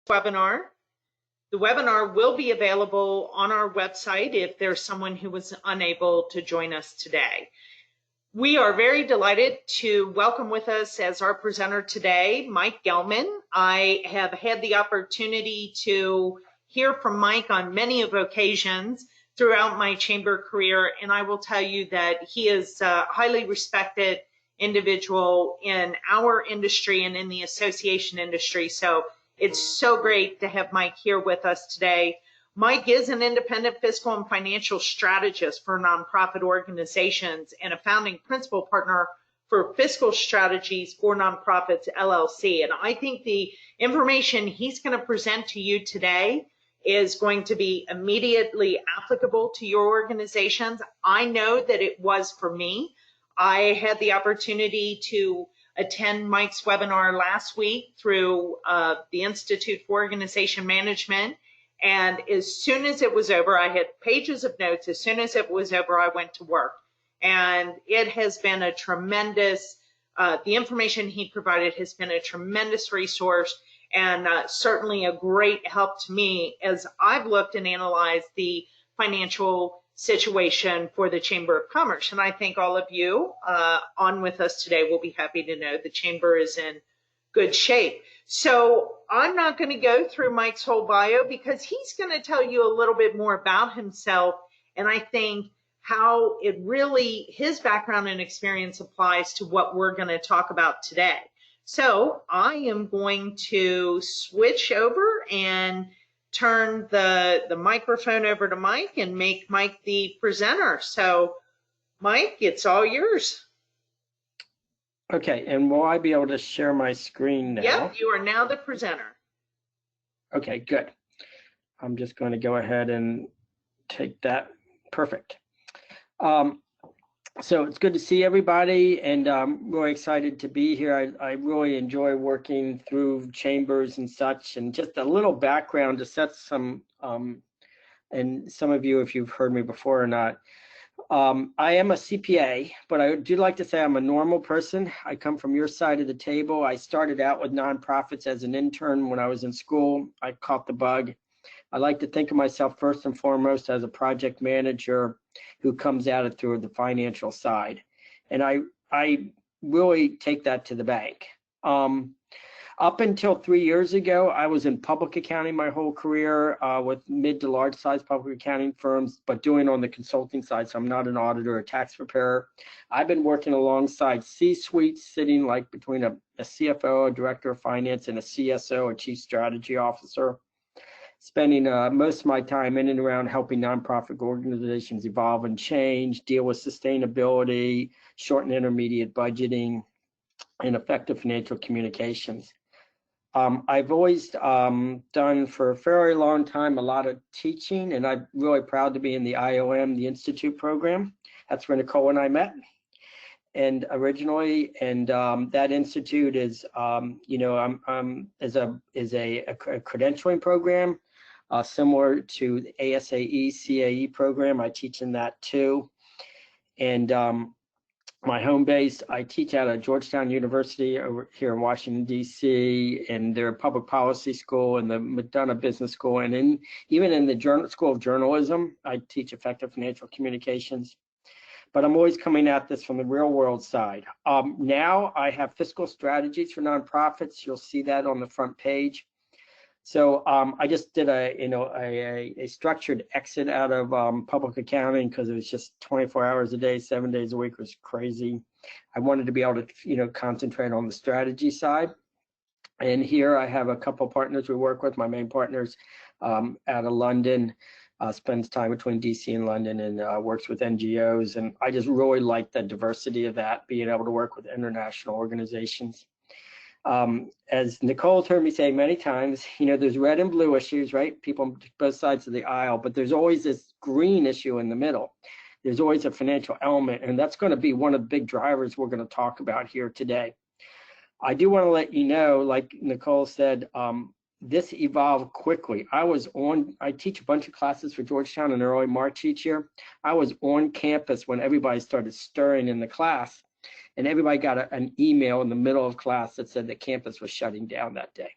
webinar. The webinar will be available on our website if there's someone who was unable to join us today. We are very delighted to welcome with us as our presenter today, Mike Gellman. I have had the opportunity to hear from Mike on many of occasions throughout my chamber career, and I will tell you that he is a highly respected individual in our industry and in the association industry. So it's so great to have Mike here with us today. Mike is an independent fiscal and financial strategist for nonprofit organizations and a founding principal partner for Fiscal Strategies for Nonprofits, LLC. And I think the information he's going to present to you today is going to be immediately applicable to your organizations. I know that it was for me. I had the opportunity to attend Mike's webinar last week through the Institute for Organization Management. And as soon as it was over, I had pages of notes. As soon as it was over, I went to work. And it has been a tremendous, the information he provided has been a tremendous resource and certainly a great help to me as I've looked and analyzed the financial situation for the Chamber of Commerce. And I think all of you on with us today will be happy to know the Chamber is in good shape. So I'm not going to go through Mike's whole bio because he's going to tell you a little bit more about himself. And I think how it really, his background and experience applies to what we're going to talk about today. So I am going to switch over and turn the microphone over to Mike and make Mike the presenter. So Mike, it's all yours. Okay, and will I be able to share my screen now? Yep, you are now the presenter. Okay, good. I'm just going to go ahead and take that. Perfect. So it's good to see everybody, and I'm really excited to be here. I really enjoy working through chambers and such, and just a little background to set some, and some of you, if you've heard me before or not, I am a CPA, but I do like to say I'm a normal person. I come from your side of the table. I started out with nonprofits as an intern when I was in school. I caught the bug. I like to think of myself first and foremost as a project manager who comes at it through the financial side. And I really take that to the bank. Up until 3 years ago, I was in public accounting my whole career with mid to large size public accounting firms, but doing on the consulting side. So I'm not an auditor or tax preparer. I've been working alongside C-suites, sitting like between a CFO, a director of finance, and a CSO, a chief strategy officer, spending most of my time in and around helping nonprofit organizations evolve and change, deal with sustainability, short and intermediate budgeting, and effective financial communications. I've always done for a very long time a lot of teaching, and I'm really proud to be in the IOM, the Institute program. That's where Nicole and I met, and originally, and that institute is, you know, is a credentialing program similar to the ASAE CAE program. I teach in that too, and my home base, I teach out of Georgetown University over here in Washington, D.C., and their public policy school and the McDonough Business School. And even in the School of Journalism, I teach effective financial communications. But I'm always coming at this from the real world side. Now I have fiscal strategies for nonprofits. You'll see that on the front page. So I just did a structured exit out of public accounting because it was just 24 hours a day, 7 days a week. It was crazy. I wanted to be able to, concentrate on the strategy side. And here I have a couple partners we work with. My main partners out of London, spends time between DC and London, and works with NGOs. And I just really like the diversity of that, being able to work with international organizations. As Nicole's heard me say many times, there's red and blue issues, right? People on both sides of the aisle, but there's always this green issue in the middle. There's always a financial element, and that's going to be one of the big drivers we're going to talk about here today. I do want to let you know, like Nicole said, this evolved quickly. I teach a bunch of classes for Georgetown in early March each year. I was on campus when everybody started stirring in the class, and everybody got an email in the middle of class that said the campus was shutting down that day.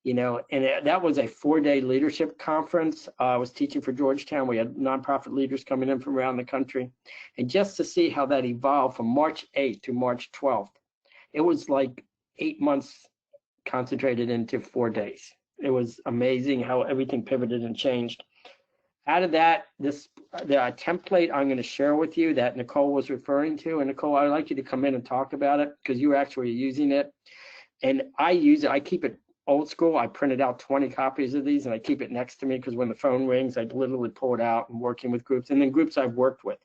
and that was a 4-day leadership conference. I was teaching for Georgetown. We had nonprofit leaders coming in from around the country, and just to see how that evolved from March 8th to March 12th, it was like 8 months concentrated into 4 days. It was amazing how everything pivoted and changed. Out of that, the template I'm going to share with you that Nicole was referring to, and Nicole, I'd like you to come in and talk about it because you were actually using it, and I use it. I keep it old school. I printed out 20 copies of these, and I keep it next to me because when the phone rings, I literally pull it out and working with groups, and then groups I've worked with.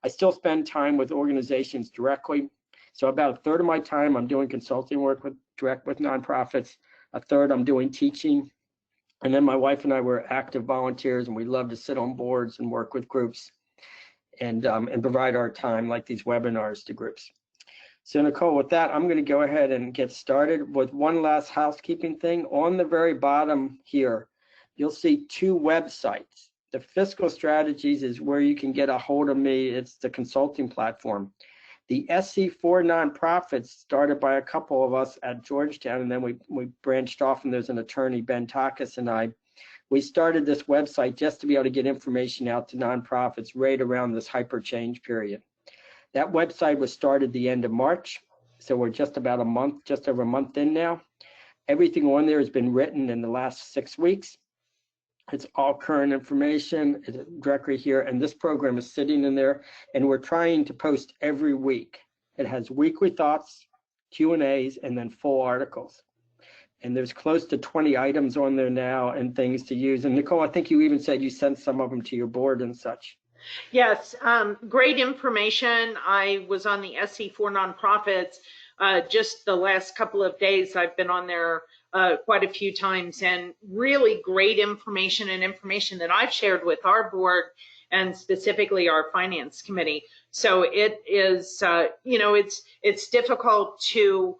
I still spend time with organizations directly. So about a third of my time I'm doing consulting work direct with nonprofits. A third I'm doing teaching. And then my wife and I were active volunteers, and we love to sit on boards and work with groups and provide our time like these webinars to groups. So Nicole, with that, I'm going to go ahead and get started with one last housekeeping thing. On the very bottom here, you'll see 2 websites. The Fiscal Strategies is where you can get a hold of me. It's the consulting platform. The SC4 nonprofits started by a couple of us at Georgetown, and then we branched off, and there's an attorney, Ben Takas, and I. We started this website just to be able to get information out to nonprofits right around this hyper change period. That website was started the end of March, so we're just about a month, just over a month in now. Everything on there has been written in the last 6 weeks. It's all current information directly here, and this program is sitting in there, and we're trying to post every week. It has weekly thoughts, Q&As, and then full articles. And there's close to 20 items on there now and things to use. And Nicole, I think you even said you sent some of them to your board and such. Yes, great information. I was on the SC4 nonprofits just the last couple of days. I've been on there quite a few times, and really great information and information that I've shared with our board and specifically our finance committee. So it is, it's difficult to,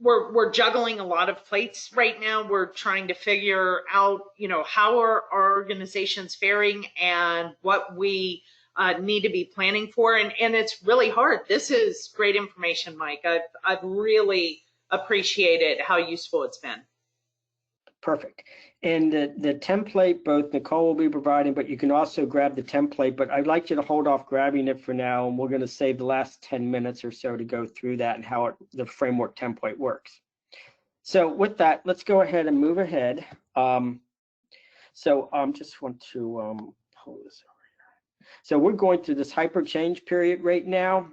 we're juggling a lot of plates right now. We're trying to figure out, how are our organizations faring and what we need to be planning for. And it's really hard. This is great information, Mike. I've really appreciated how useful it's been. Perfect. And the template, both Nicole will be providing, but you can also grab the template, but I'd like you to hold off grabbing it for now, and we're going to save the last 10 minutes or so to go through that and how the framework template works. So with that, let's go ahead and move ahead. Just want to pull this over here. So we're going through this hyper change period right now.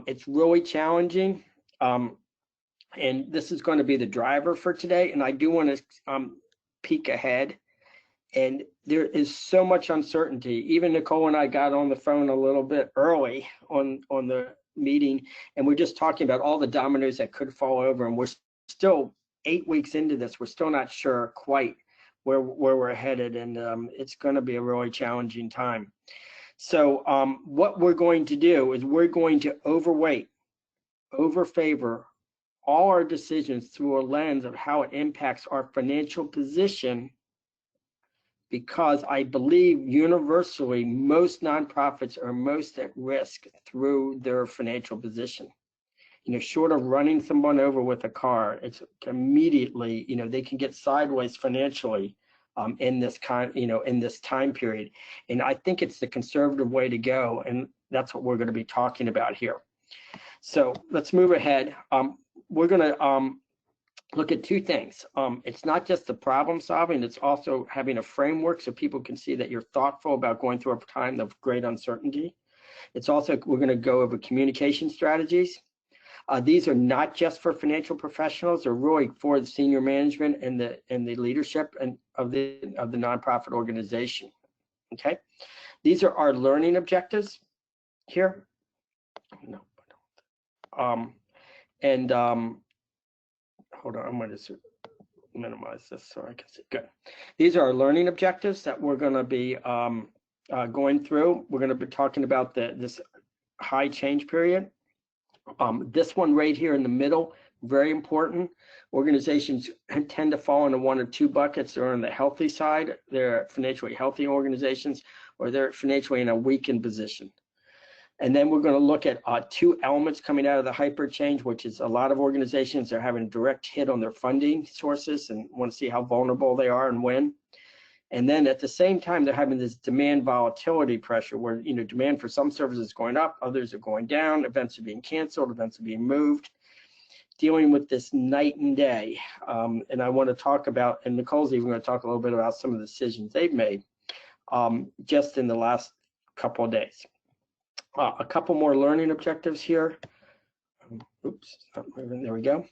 It's really challenging. And this is going to be the driver for today. And I do want to peek ahead. And there is so much uncertainty. Even Nicole and I got on the phone a little bit early on the meeting, and we're just talking about all the dominoes that could fall over. And we're still 8 weeks into this. We're still not sure quite where we're headed. And it's going to be a really challenging time. So what we're going to do is we're going to overfavor all our decisions through a lens of how it impacts our financial position, because I believe universally most nonprofits are most at risk through their financial position. Short of running someone over with a car, it's immediately, they can get sideways financially in this time period. And I think it's the conservative way to go, and that's what we're going to be talking about here. So let's move ahead. We're going to look at 2 things. It's not just the problem solving, it's also having a framework so people can see that you're thoughtful about going through a time of great uncertainty. It's also, we're going to go over communication strategies. These are not just for financial professionals, they're really for the senior management and the leadership of the nonprofit organization. Okay, these are our learning objectives here. No. Hold on, I'm going to minimize this so I can see. Good. These are our learning objectives that we're going to be going through. We're going to be talking about this high change period. This one right here in the middle, very important. Organizations tend to fall into 1 or 2 buckets. They're on the healthy side. They're financially healthy organizations, or they're financially in a weakened position. And then we're going to look at two elements coming out of the hyper change, which is a lot of organizations are having a direct hit on their funding sources and want to see how vulnerable they are and when. And then at the same time, they're having this demand volatility pressure where, you know, demand for some services is going up, others are going down, events are being canceled, events are being moved, dealing with this night and day. And I want to talk about, and Nicole's even going to talk a little bit about some of the decisions they've made just in the last couple of days. A couple more learning objectives here. Oops, not moving. There we go.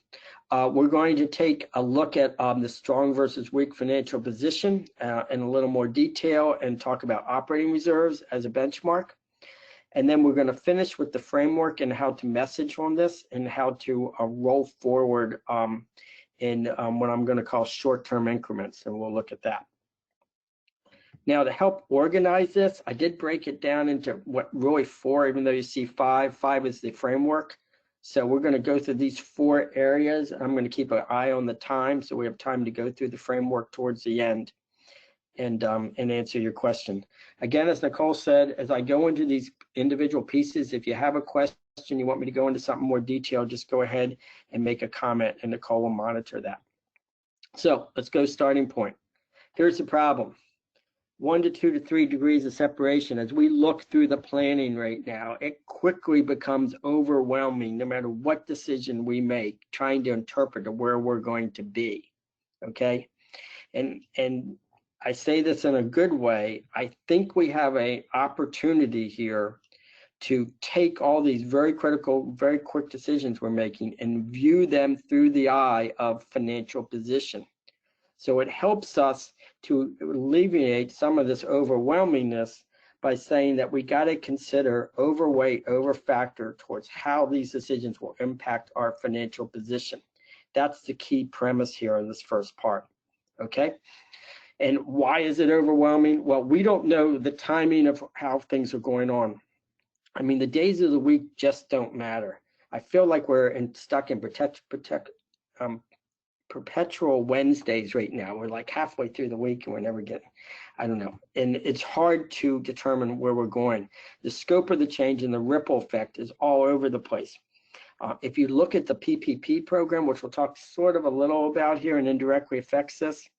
We're going to take a look at the strong versus weak financial position in a little more detail and talk about operating reserves as a benchmark. And then we're going to finish with the framework and how to message on this and how to roll forward in what I'm going to call short-term increments, and we'll look at that. Now, to help organize this, I did break it down into what really four, even though you see five is the framework. So we're going to go through these four areas. I'm going to keep an eye on the time so we have time to go through the framework towards the end and answer your question. Again, as Nicole said, as I go into these individual pieces, if you have a question, you want me to go into something more detailed, just go ahead and make a comment and Nicole will monitor that. So let's go starting point. Here's the problem. 1 to 2 to 3 degrees of separation. As we look through the planning right now, it quickly becomes overwhelming no matter what decision we make, trying to interpret where we're going to be, okay? And I say this in a good way. I think we have an opportunity here to take all these very critical, very quick decisions we're making and view them through the eye of financial position. So it helps us to alleviate some of this overwhelmingness by saying that we got to consider overweight, overfactor towards how these decisions will impact our financial position. That's the key premise here in this first part, okay? And why is it overwhelming? Well, we don't know the timing of how things are going on. I mean, the days of the week just don't matter. I feel like we're stuck in perpetual Wednesdays right now. We're like halfway through the week and we're never getting, I don't know. And it's hard to determine where we're going. The scope of the change and the ripple effect is all over the place. If you look at the PPP program, which we'll talk sort of a little about here and indirectly affects this,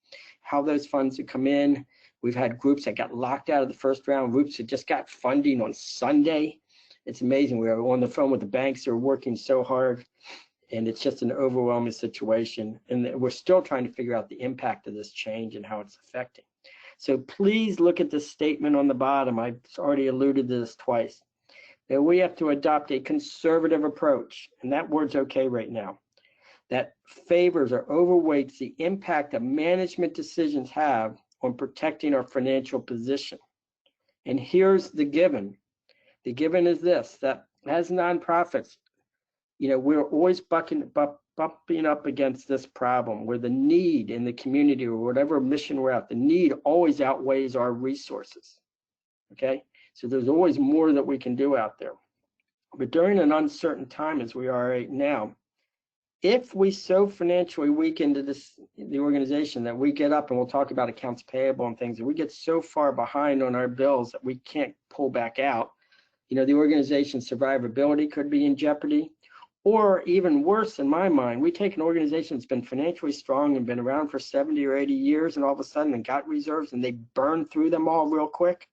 how those funds have come in. We've had groups that got locked out of the first round, groups that just got funding on Sunday. It's amazing. We were on the phone with the banks. They're working so hard. And it's just an overwhelming situation. And we're still trying to figure out the impact of this change and how it's affecting. So please look at the statement on the bottom. I've already alluded to this twice. That we have to adopt a conservative approach, and that word's okay right now, that favors or overweights the impact that management decisions have on protecting our financial position. And here's the given. The given is this, that as nonprofits, you know, we're always bumping up against this problem where the need in the community or whatever mission we're at, the need always outweighs our resources, okay? So there's always more that we can do out there. But during an uncertain time as we are right now, if we so financially weaken the organization that we get up, and we'll talk about accounts payable and things, and we get so far behind on our bills that we can't pull back out, you know, the organization's survivability could be in jeopardy. Or even worse, in my mind, we take an organization that's been financially strong and been around for 70 or 80 years and all of a sudden and got reserves and they burn through them all real quick.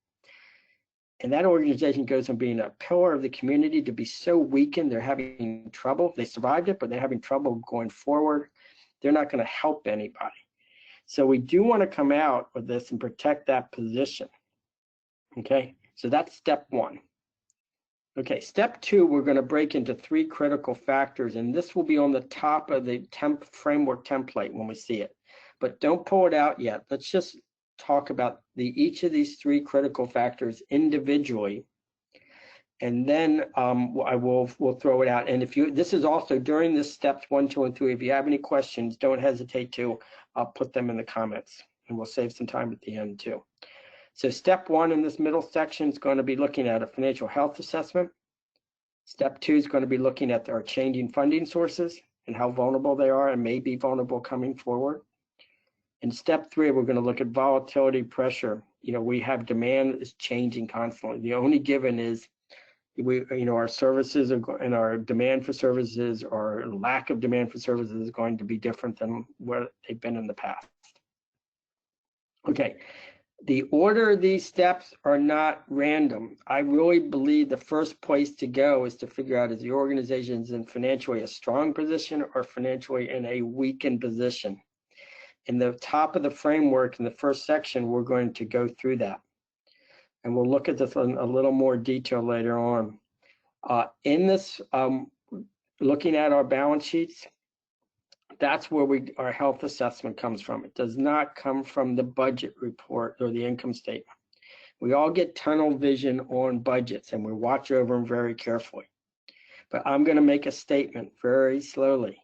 And that organization goes from being a pillar of the community to be so weakened, they're having trouble. They survived it, but they're having trouble going forward. They're not going to help anybody. So we do want to come out with this and protect that position. Okay, so that's step one. Okay, step two, we're going to break into 3 critical factors, and this will be on the top of the framework template when we see it. But don't pull it out yet. Let's just talk about each of these 3 critical factors individually, and then we'll throw it out. And if this is also during this steps 1, 2, and 3. If you have any questions, don't hesitate to put them in the comments, and we'll save some time at the end too. So step 1 in this middle section is going to be looking at a financial health assessment. Step 2 is going to be looking at our changing funding sources and how vulnerable they are and may be vulnerable coming forward. In step 3, we're going to look at volatility pressure. You know, we have demand is changing constantly. The only given is, our services and our demand for services or lack of demand for services is going to be different than what they've been in the past. Okay, the order of these steps are not random. I really believe the first place to go is to figure out, is the organization in financially a strong position or financially in a weakened position? In the top of the framework, in the first section, we're going to go through that. And we'll look at this in a little more detail later on. In this, looking at our balance sheets, that's where our health assessment comes from. It does not come from the budget report or the income statement. We all get tunnel vision on budgets and we watch over them very carefully. But I'm going to make a statement very slowly.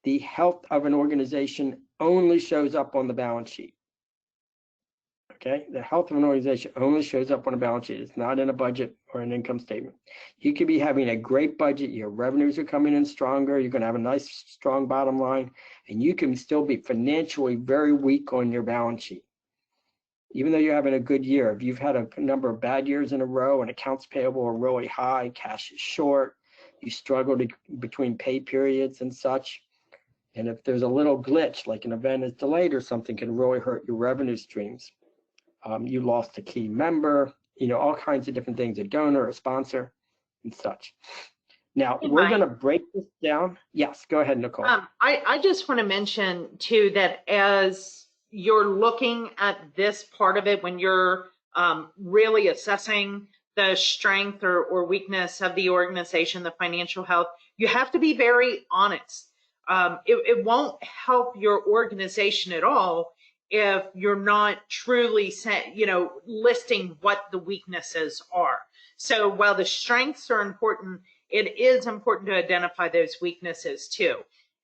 The health of an organization only shows up on the balance sheet. Okay, the health of an organization only shows up on a balance sheet. It's not in a budget or an income statement. You could be having a great budget, your revenues are coming in stronger, you're going to have a nice strong bottom line, and you can still be financially very weak on your balance sheet. Even though you're having a good year, if you've had a number of bad years in a row and accounts payable are really high, cash is short, you struggle between pay periods and such, and if there's a little glitch, like an event is delayed or something, can really hurt your revenue streams. You lost a key member, all kinds of different things, a donor, a sponsor, and such. Now, we're going to break this down. Yes, go ahead, Nicole. I just want to mention, too, that as you're looking at this part of it, when you're really assessing the strength or weakness of the organization, the financial health, you have to be very honest. It won't help your organization at all if you're not truly listing what the weaknesses are. So while the strengths are important, it is important to identify those weaknesses too.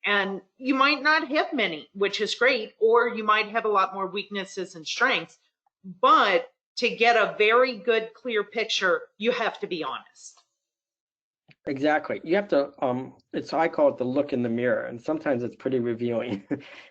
And you might not have many, which is great, or you might have a lot more weaknesses and strengths, but to get a very good, clear picture, you have to be honest. Exactly. You have to, I call it the look in the mirror, and sometimes it's pretty revealing,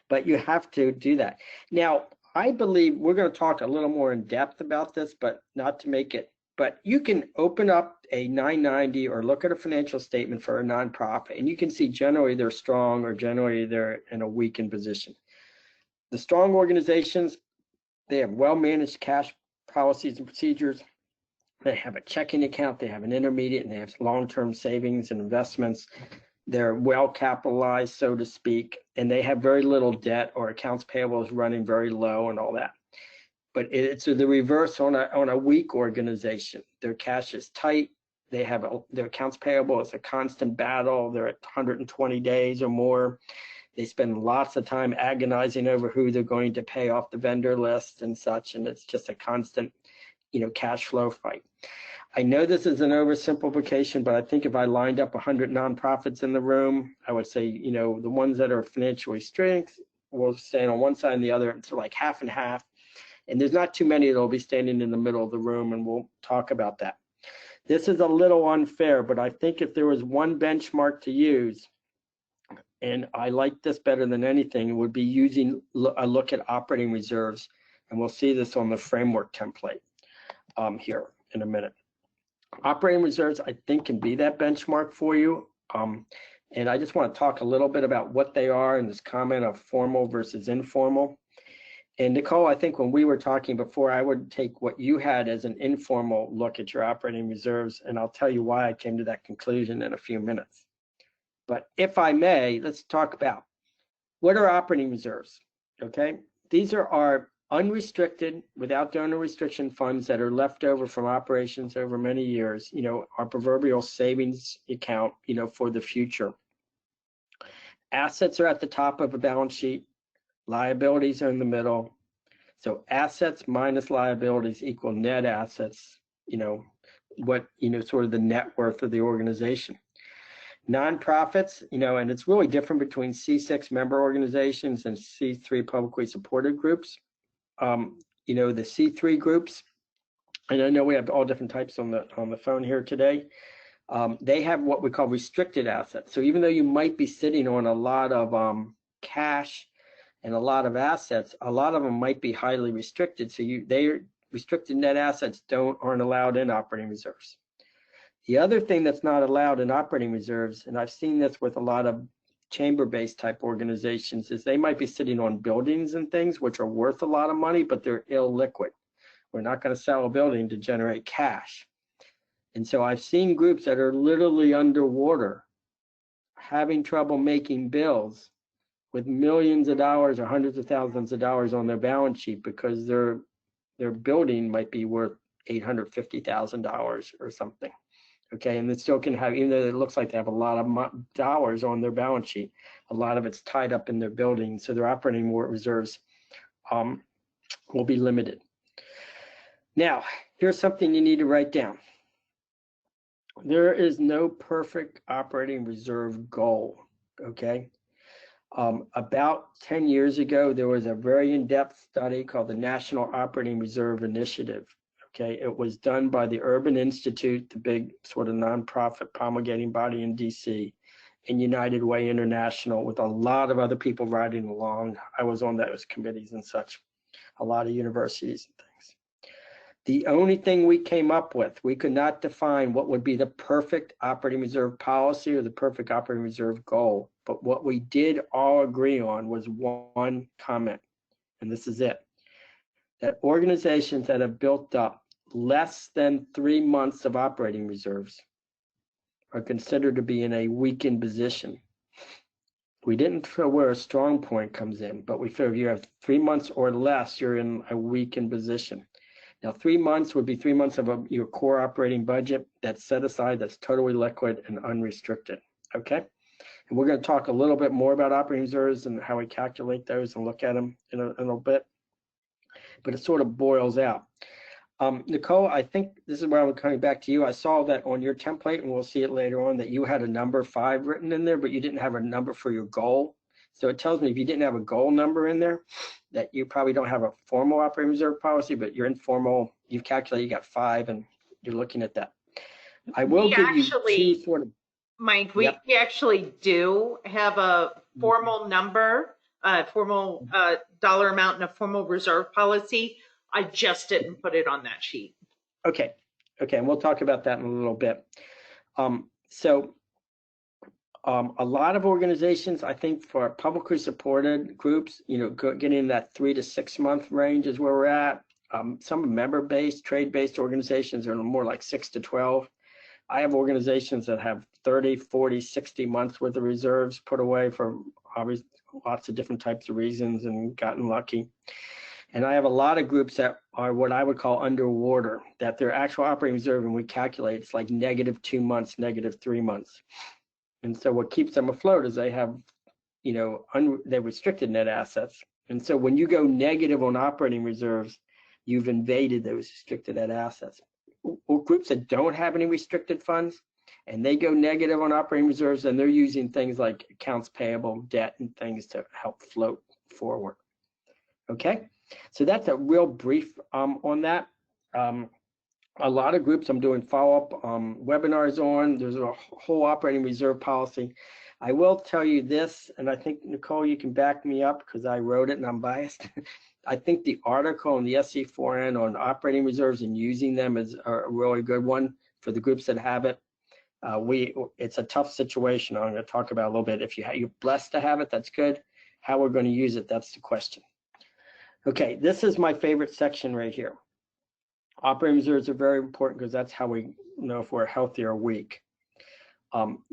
but you have to do that. Now, I believe we're going to talk a little more in depth about this, but not to make it, but you can open up a 990 or look at a financial statement for a nonprofit, and you can see generally they're strong or generally they're in a weakened position. The strong organizations, they have well-managed cash policies and procedures. They have a checking account, they have an intermediate, and they have long-term savings and investments. They're well capitalized, so to speak, and they have very little debt or accounts payable is running very low and all that. But it's the reverse on a weak organization. Their cash is tight. They have their accounts payable is a constant battle. They're at 120 days or more. They spend lots of time agonizing over who they're going to pay off the vendor list and such, and it's just a constant cash flow fight. I know this is an oversimplification, but I think if I lined up 100 nonprofits in the room, I would say, the ones that are financially strength will stand on one side and the other. It's like half and half. And there's not too many that'll be standing in the middle of the room, and we'll talk about that. This is a little unfair, but I think if there was one benchmark to use, and I like this better than anything, it would be using a look at operating reserves. And we'll see this on the framework template here in a minute. Operating reserves, I think, can be that benchmark for you. And I just want to talk a little bit about what they are in this comment of formal versus informal. And Nicole, I think when we were talking before, I would take what you had as an informal look at your operating reserves, and I'll tell you why I came to that conclusion in a few minutes. But if I may, let's talk about what are operating reserves, okay? These are our unrestricted, without donor restriction funds that are left over from operations over many years, our proverbial savings account, for the future. Assets are at the top of a balance sheet. Liabilities are in the middle. So assets minus liabilities equal net assets, sort of the net worth of the organization. Nonprofits, and it's really different between C6 member organizations and C3 publicly supported groups. The C3 groups, and I know we have all different types on the phone here today. They have what we call restricted assets. So even though you might be sitting on a lot of cash and a lot of assets, a lot of them might be highly restricted. So restricted net assets aren't allowed in operating reserves. The other thing that's not allowed in operating reserves, and I've seen this with a lot of chamber-based type organizations, is they might be sitting on buildings and things which are worth a lot of money, but they're illiquid. We're not going to sell a building to generate cash. And so I've seen groups that are literally underwater, having trouble making bills with millions of dollars or hundreds of thousands of dollars on their balance sheet because their building might be worth $850,000 or something. Okay, and it still can have, even though it looks like they have a lot of dollars on their balance sheet, a lot of it's tied up in their building, so their operating reserves will be limited. Now, here's something you need to write down. There is no perfect operating reserve goal, okay? About 10 years ago, there was a very in-depth study called the National Operating Reserve Initiative. Okay, it was done by the Urban Institute, the big sort of nonprofit promulgating body in DC, and United Way International, with a lot of other people riding along. I was on those committees and such, a lot of universities and things. The only thing we came up with, we could not define what would be the perfect operating reserve policy or the perfect operating reserve goal. But what we did all agree on was one comment, and this is it, that organizations that have built up less than 3 months of operating reserves are considered to be in a weakened position. We didn't feel where a strong point comes in, but we feel if you have 3 months or less, you're in a weakened position. Now, 3 months would be 3 months of your core operating budget that's set aside, that's totally liquid and unrestricted, okay? And we're going to talk a little bit more about operating reserves and how we calculate those and look at them in a little bit, but it sort of boils out. Nicole, I think this is where I'm coming back to you. I saw that on your template, and we'll see it later on, that you had a number 5 written in there, but you didn't have a number for your goal. So it tells me if you didn't have a goal number in there, that you probably don't have a formal operating reserve policy, but your informal, you've calculated, you got 5, and you're looking at that. I will give you 2 sort of. Mike, we actually do have a formal number, formal dollar amount and a formal reserve policy. I just didn't put it on that sheet. Okay, and we'll talk about that in a little bit. A lot of organizations, I think for publicly supported groups, getting in that 3 to 6 month range is where we're at. Some member-based, trade-based organizations are more like 6 to 12. I have organizations that have 30, 40, 60 months worth of reserves put away for obviously lots of different types of reasons and gotten lucky. And I have a lot of groups that are what I would call underwater, that their actual operating reserve, and we calculate, it's like -2 months, -3 months. And so what keeps them afloat is they have, they're restricted net assets. And so when you go negative on operating reserves, you've invaded those restricted net assets. Or groups that don't have any restricted funds, and they go negative on operating reserves, and they're using things like accounts payable, debt, and things to help float forward. Okay? So that's a real brief on that. A lot of groups I'm doing follow-up webinars on. There's a whole operating reserve policy. I will tell you this, and I think, Nicole, you can back me up because I wrote it and I'm biased. I think the article in the SC4N on operating reserves and using them is a really good one for the groups that have it. It's a tough situation. I'm going to talk about a little bit. If you're blessed to have it, that's good. How we're going to use it, that's the question. Okay, this is my favorite section right here. Operating reserves are very important because that's how we know if we're healthy or weak.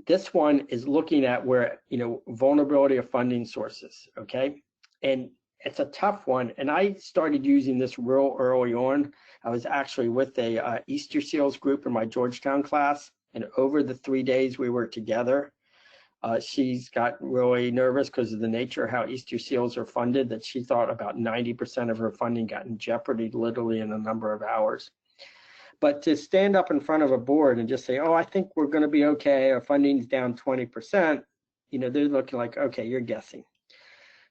This one is looking at where, vulnerability of funding sources, okay? And it's a tough one, and I started using this real early on. I was actually with a Easter Seals group in my Georgetown class, and over the 3 days we were together, she's got really nervous because of the nature of how Easter Seals are funded, that she thought about 90% of her funding got in jeopardy literally in a number of hours. But to stand up in front of a board and just say, oh, I think we're going to be okay, our funding's down 20%, they're looking like, okay, you're guessing.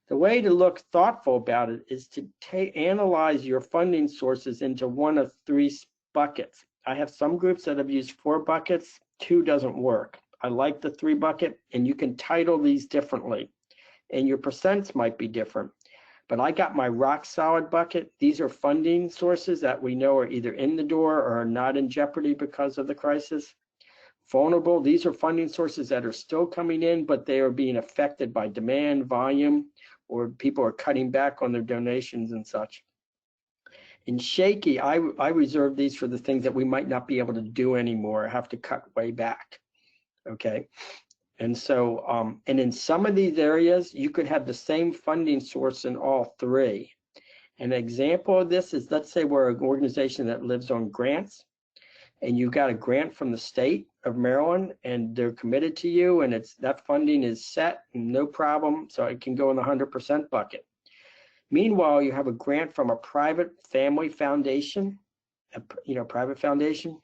The way to look thoughtful about it is to analyze your funding sources into one of 3 buckets. I have some groups that have used 4 buckets, 2 doesn't work. I like the 3 bucket, and you can title these differently, and your percents might be different. But I got my rock solid bucket. These are funding sources that we know are either in the door or are not in jeopardy because of the crisis. vulnerable. These are funding sources that are still coming in, but they are being affected by demand, volume, or people are cutting back on their donations and such. In shaky, I reserve these for the things that we might not be able to do anymore, have to cut way back, okay? And so, and in some of these areas, you could have the same funding source in all three. An example of this is, let's say we're an organization that lives on grants, and you got a grant from the state of Maryland, and they're committed to you, and that funding is set, no problem, so it can go in the 100% bucket. Meanwhile, you have a grant from a private family foundation, private foundation,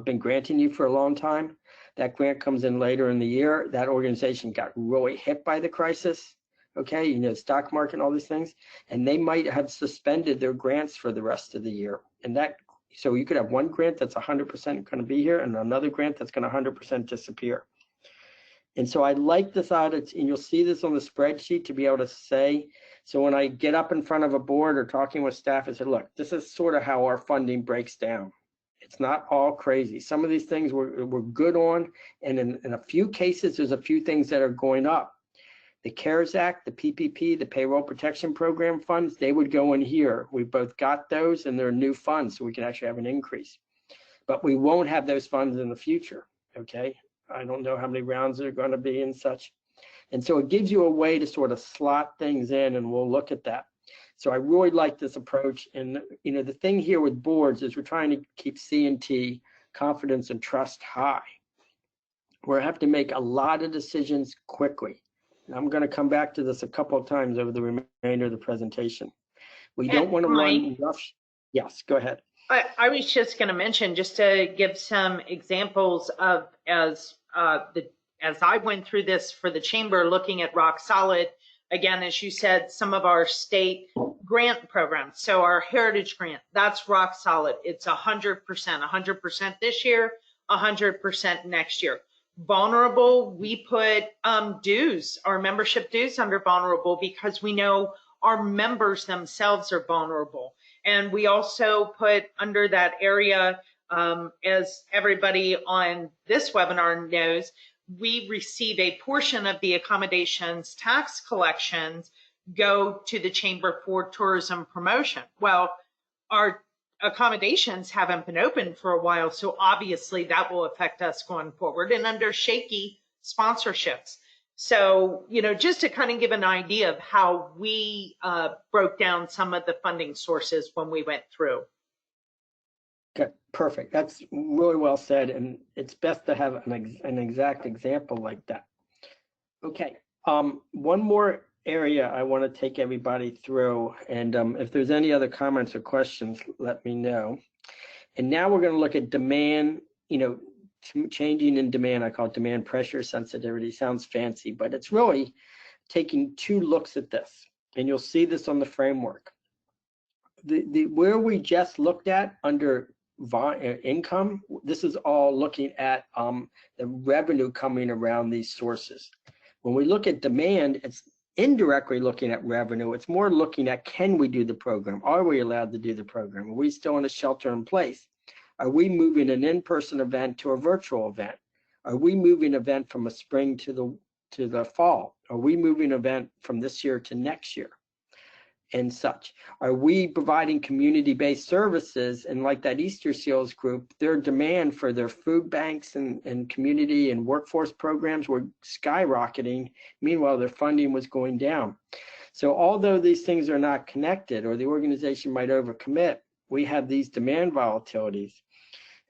been granting you for a long time. That grant comes in later in the year. That organization got really hit by the crisis, okay, stock market and all these things, and they might have suspended their grants for the rest of the year. And so you could have one grant that's 100% going to be here and another grant that's going to 100% disappear. And so I like this audit, and you'll see this on the spreadsheet to be able to say, so when I get up in front of a board or talking with staff, I say, look, this is sort of how our funding breaks down. It's not all crazy. Some of these things we're good on, and in a few cases, there's a few things that are going up. The CARES Act, the PPP, the Payroll Protection Program funds, they would go in here. We both got those, and they're new funds, so we can actually have an increase. But we won't have those funds in the future, okay? I don't know how many rounds there are going to be and such. And so it gives you a way to sort of slot things in, and we'll look at that. So I really like this approach. And the thing here with boards is we're trying to keep C&T, confidence and trust, high. We have to make a lot of decisions quickly. And I'm going to come back to this a couple of times over the remainder of the presentation. We don't want to run rush. Yes, go ahead. I was just going to mention, just to give some examples of as I went through this for the chamber, looking at Rock Solid, again, as you said, some of our state grant programs. So our Heritage Grant, that's Rock Solid. It's 100% this year, 100% next year. Vulnerable, we put dues, our membership dues under vulnerable, because we know our members themselves are vulnerable. And we also put under that area, as everybody on this webinar knows, we receive a portion of the accommodations tax collections go to the Chamber for tourism promotion. Well, our accommodations haven't been open for a while, so obviously that will affect us going forward, and under shaky sponsorships. So, just to kind of give an idea of how we broke down some of the funding sources when we went through. Okay, perfect. That's really well said, and it's best to have an exact example like that. Okay, one more area I want to take everybody through, and if there's any other comments or questions, let me know. And now we're going to look at demand, changing in demand. I call it demand pressure sensitivity. Sounds fancy, but it's really taking two looks at this, and you'll see this on the framework. Where we just looked at under income, this is all looking at the revenue coming around these sources. When we look at demand, it's indirectly looking at revenue. It's more looking at, can we do the program? Are we allowed to do the program? Are we still in a shelter in place? Are we moving an in-person event to a virtual event? Are we moving an event from a spring to the fall? Are we moving an event from this year to next year? And such. Are we providing community-based services? And like that Easter Seals group, their demand for their food banks and community and workforce programs were skyrocketing. Meanwhile, their funding was going down. So although these things are not connected, or the organization might overcommit, we have these demand volatilities.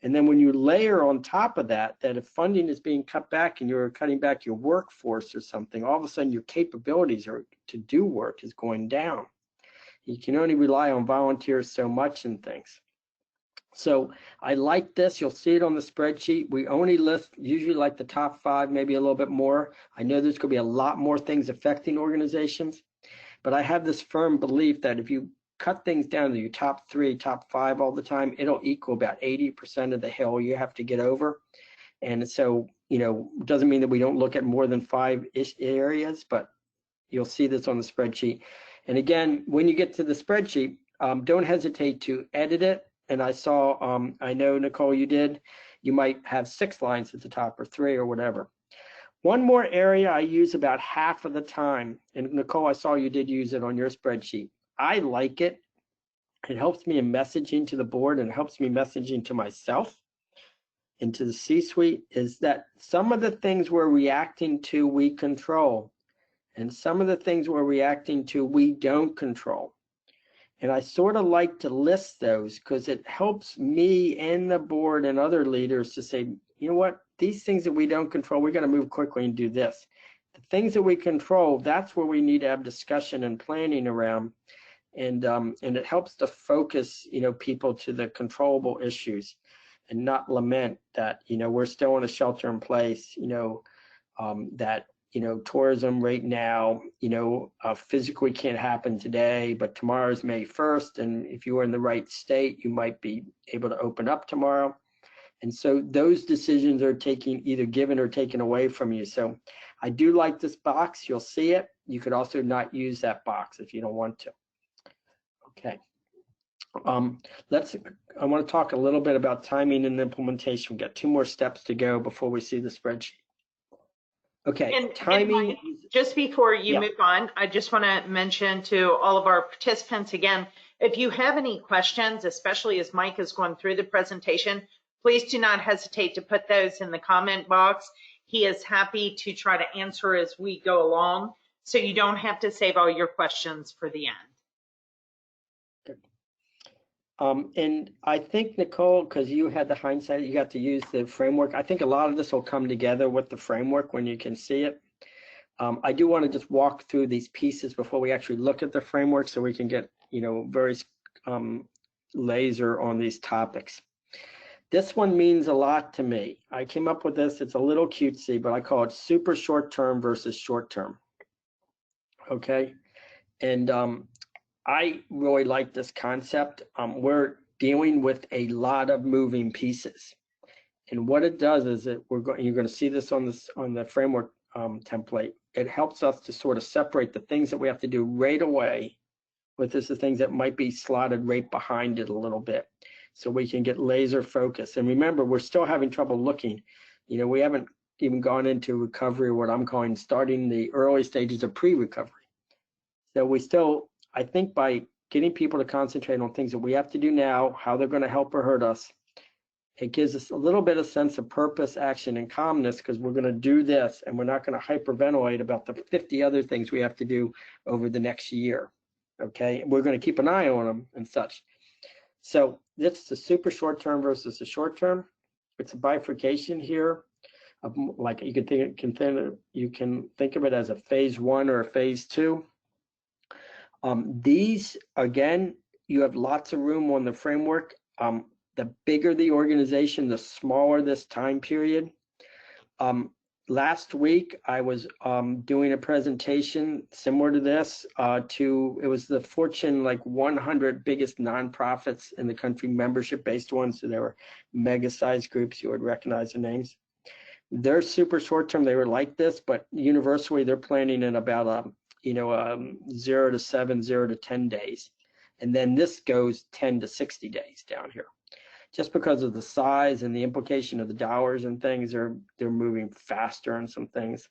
And then when you layer on top of that if funding is being cut back and you're cutting back your workforce or something, all of a sudden your capabilities to do work is going down. You can only rely on volunteers so much in things. So I like this. You'll see it on the spreadsheet. We only list usually like the top 5, maybe a little bit more. I know there's going to be a lot more things affecting organizations, but I have this firm belief that if you cut things down to your top 3, top 5 all the time, it'll equal about 80% of the hill you have to get over. And so, it doesn't mean that we don't look at more than 5-ish areas, but you'll see this on the spreadsheet. And again, when you get to the spreadsheet, don't hesitate to edit it. And I saw, I know, Nicole, you did. you might have 6 lines at the top or 3 or whatever. One more area I use about half of the time, and Nicole, I saw you did use it on your spreadsheet. I like it. It helps me in messaging to the board, and it helps me messaging to myself and to the C-suite, is that some of the things we're reacting to, we control. And some of the things we're reacting to, we don't control. And I sort of like to list those because it helps me and the board and other leaders to say, you know what, these things that we don't control, we're going to move quickly and do this. The things that we control, that's where we need to have discussion and planning around. And it helps to focus, people to the controllable issues and not lament that, we're still in a shelter in place, that tourism right now, physically can't happen today, but tomorrow's May 1st. And if you were in the right state, you might be able to open up tomorrow. And so those decisions are either given or taken away from you. So I do like this box. You'll see it. You could also not use that box if you don't want to. Okay. I want to talk a little bit about timing and implementation. We've got 2 more steps to go before we see the spreadsheet. Okay, and timing. Mike, just before you Yeah. move on, I just want to mention to all of our participants again, if you have any questions, especially as Mike is going through the presentation, please do not hesitate to put those in the comment box. He is happy to try to answer as we go along, so you don't have to save all your questions for the end. And I think, Nicole, because you had the hindsight, you got to use the framework. I think a lot of this will come together with the framework when you can see it. I do want to just walk through these pieces before we actually look at the framework so we can get, very laser on these topics. This one means a lot to me. I came up with this. It's a little cutesy, but I call it super short term versus short term. Okay. And I really like this concept. We're dealing with a lot of moving pieces. And what it does is that you're going to see this on the framework template. It helps us to sort of separate the things that we have to do right away with the things that might be slotted right behind it a little bit, so we can get laser focus. And remember, we're still having trouble looking. We haven't even gone into recovery, what I'm calling starting the early stages of pre-recovery. So we still, I think, by getting people to concentrate on things that we have to do now, how they're going to help or hurt us, it gives us a little bit of sense of purpose, action, and calmness, because we're going to do this and we're not going to hyperventilate about the 50 other things we have to do over the next year. Okay, we're going to keep an eye on them and such. So this is the super short term versus the short term. It's a bifurcation here. Like you can think of it as a phase 1 or a phase 2. These, again, you have lots of room on the framework. The bigger the organization, the smaller this time period. Last week, I was doing a presentation similar to this it was the Fortune 100 biggest nonprofits in the country, membership-based ones. So they were mega-sized groups. You would recognize the names. They're super short-term. They were like this, but universally, they're planning in about 0 to 7, 0 to 10 days. And then this goes 10 to 60 days down here. Just because of the size and the implication of the dollars and things, they're moving faster on some things.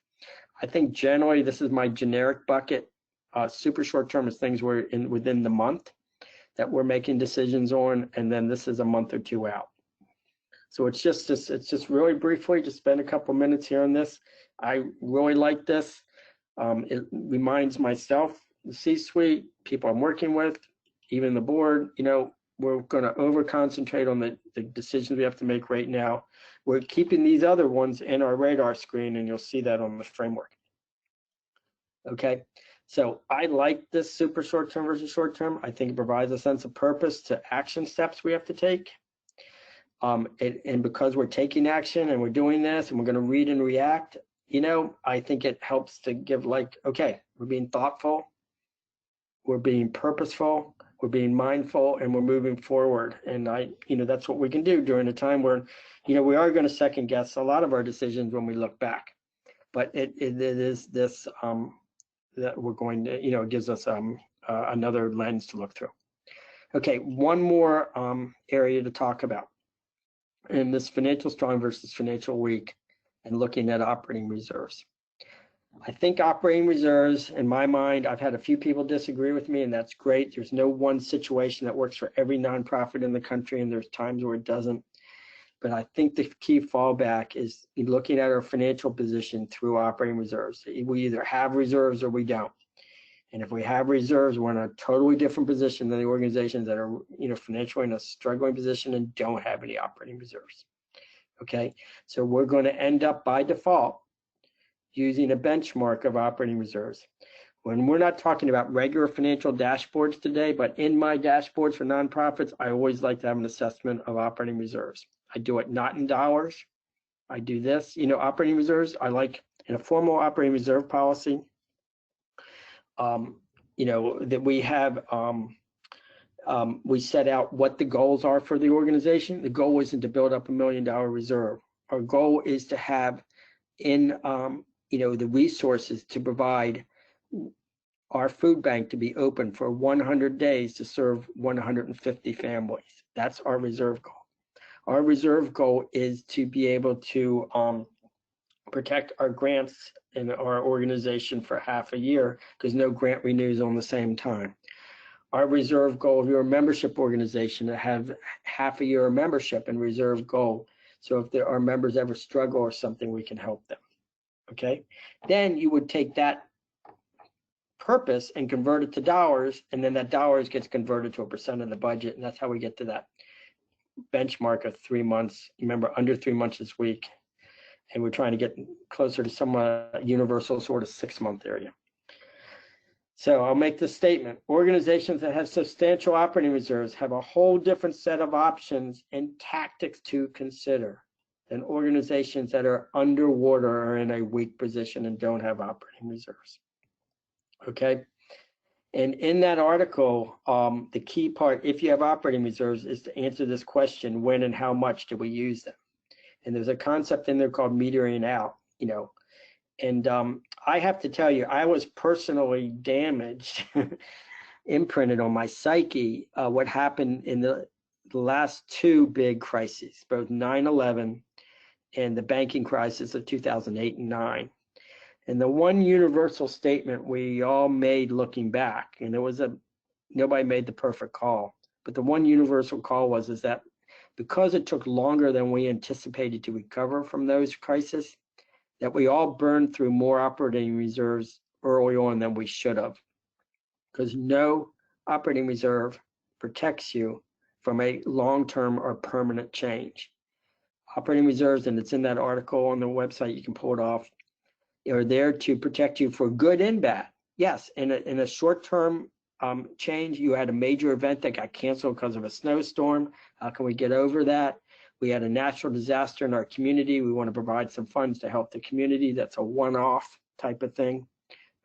I think generally this is my generic bucket. Super short term is things we're within the month that we're making decisions on, and then this is a month or 2 out. So it's just really briefly, just spend a couple minutes here on this. I really like this. It reminds myself, the C-suite, people I'm working with, even the board, we're going to over concentrate on the decisions we have to make right now. We're keeping these other ones in our radar screen, and you'll see that on the framework. Okay, so I like this super short term versus short term. I think it provides a sense of purpose to action steps we have to take. And because we're taking action and we're doing this and we're going to read and react, I think it helps to give okay, we're being thoughtful, we're being purposeful, we're being mindful, and we're moving forward. And that's what we can do during a time where, we are going to second guess a lot of our decisions when we look back. But it is this that we're going to, it gives us another lens to look through. Okay, one more area to talk about. in this financial strong versus financial weak and looking at operating reserves. I think operating reserves, in my mind, I've had a few people disagree with me, and that's great. There's no one situation that works for every nonprofit in the country, and there's times where it doesn't. But I think the key fallback is looking at our financial position through operating reserves. We either have reserves or we don't. And if we have reserves, we're in a totally different position than the organizations that are, financially in a struggling position and don't have any operating reserves. Okay, so we're going to end up by default using a benchmark of operating reserves. When we're not talking about regular financial dashboards today, but in my dashboards for nonprofits, I always like to have an assessment of operating reserves. I do it not in dollars. I do this, operating reserves. I like in a formal operating reserve policy, that we have, we set out what the goals are for the organization. The goal isn't to build up $1 million reserve. Our goal is to have in, the resources to provide our food bank to be open for 100 days to serve 150 families. That's our reserve goal. Our reserve goal is to be able to protect our grants in our organization for half a year because no grant renews on the same time. Our reserve goal, if you're a membership organization, to have half a year of membership and reserve goal. So if there are members ever struggle or something, we can help them. Okay, then you would take that purpose and convert it to dollars, and then that dollars gets converted to a percent of the budget, and that's how we get to that benchmark of 3 months. Remember, under 3 months this week, and we're trying to get closer to some universal sort of 6-month area. So I'll make this statement. Organizations that have substantial operating reserves have a whole different set of options and tactics to consider than organizations that are underwater or in a weak position and don't have operating reserves. Okay. And in that article, the key part, if you have operating reserves, is to answer this question: when and how much do we use them? And there's a concept in there called metering out, and I have to tell you, I was personally damaged, imprinted on my psyche, what happened in the last two big crises, both 9/11 and the banking crisis of 2008 and 9. And the one universal statement we all made looking back, and nobody made the perfect call, but the one universal call is that because it took longer than we anticipated to recover from those crises, that we all burned through more operating reserves early on than we should have. Because no operating reserve protects you from a long-term or permanent change. Operating reserves, and it's in that article on the website, you can pull it off, are there to protect you for good and bad. Yes, in a short-term change, you had a major event that got canceled because of a snowstorm. How can we get over that? We had a natural disaster in our community. We want to provide some funds to help the community. That's a one-off type of thing.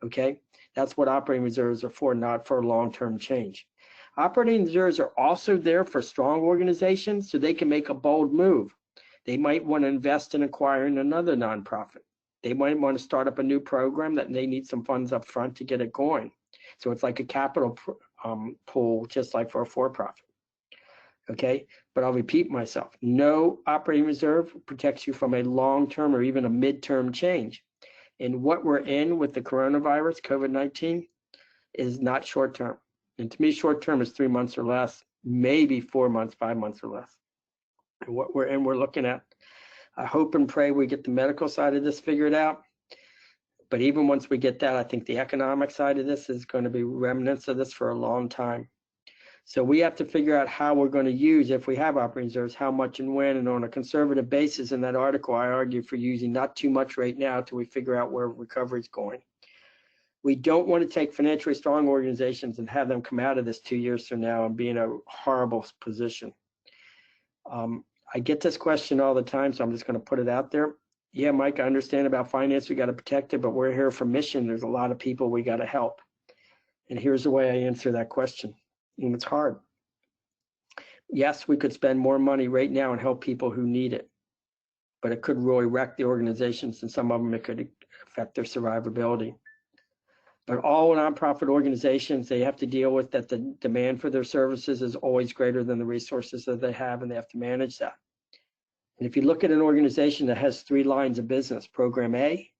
Okay, that's what operating reserves are for, not for long-term change. Operating reserves are also there for strong organizations so they can make a bold move. They might want to invest in acquiring another nonprofit. They might want to start up a new program that they need some funds up front to get it going. So it's like a capital pool, just like for a for-profit. Okay, but I'll repeat myself. No operating reserve protects you from a long-term or even a mid-term change. And what we're in with the coronavirus, COVID-19, is not short-term. And to me, short-term is 3 months or less, maybe 4 months, 5 months or less. And what we're in, we're looking at. I hope and pray we get the medical side of this figured out. But even once we get that, I think the economic side of this is going to be remnants of this for a long time. So we have to figure out how we're going to use, if we have operating reserves, how much and when. And on a conservative basis in that article, I argue for using not too much right now till we figure out where recovery is going. We don't want to take financially strong organizations and have them come out of this 2 years from now and be in a horrible position. I get this question all the time, so I'm just going to put it out there. Yeah, Mike, I understand about finance. We got to protect it, but we're here for mission. There's a lot of people we got to help. And here's the way I answer that question. And it's hard. Yes, we could spend more money right now and help people who need it, but it could really wreck the organizations, and some of them, it could affect their survivability. But all nonprofit organizations, they have to deal with that the demand for their services is always greater than the resources that they have, and they have to manage that. And if you look at an organization that has 3 lines of business, program A,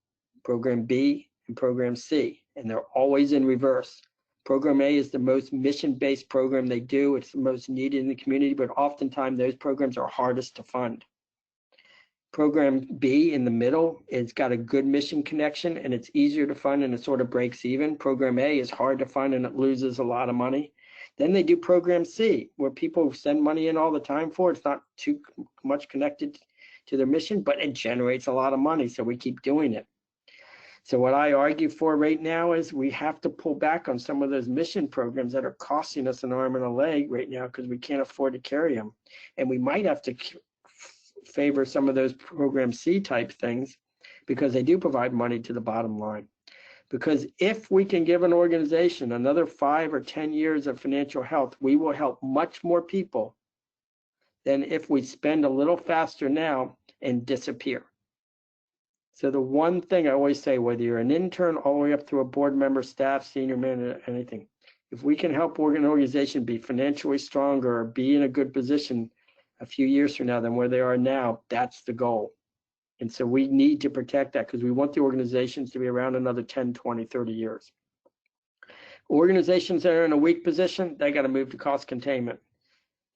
program B, and program C, and they're always in reverse. Program A is the most mission-based program they do. It's the most needed in the community, but oftentimes those programs are hardest to fund. Program B in the middle, it's got a good mission connection and it's easier to fund and it sort of breaks even. Program A is hard to fund and it loses a lot of money. Then they do program C, where people send money in all the time for it. It's not too much connected to their mission, but it generates a lot of money, so we keep doing it. So what I argue for right now is we have to pull back on some of those mission programs that are costing us an arm and a leg right now because we can't afford to carry them. And we might have to favor some of those program C type things because they do provide money to the bottom line. Because if we can give an organization another 5 or 10 years of financial health, we will help much more people than if we spend a little faster now and disappear. So the one thing I always say, whether you're an intern all the way up through a board member, staff, senior manager, anything, if we can help an organization be financially stronger or be in a good position a few years from now than where they are now, that's the goal. And so we need to protect that because we want the organizations to be around another 10, 20, 30 years. Organizations that are in a weak position, they got to move to cost containment.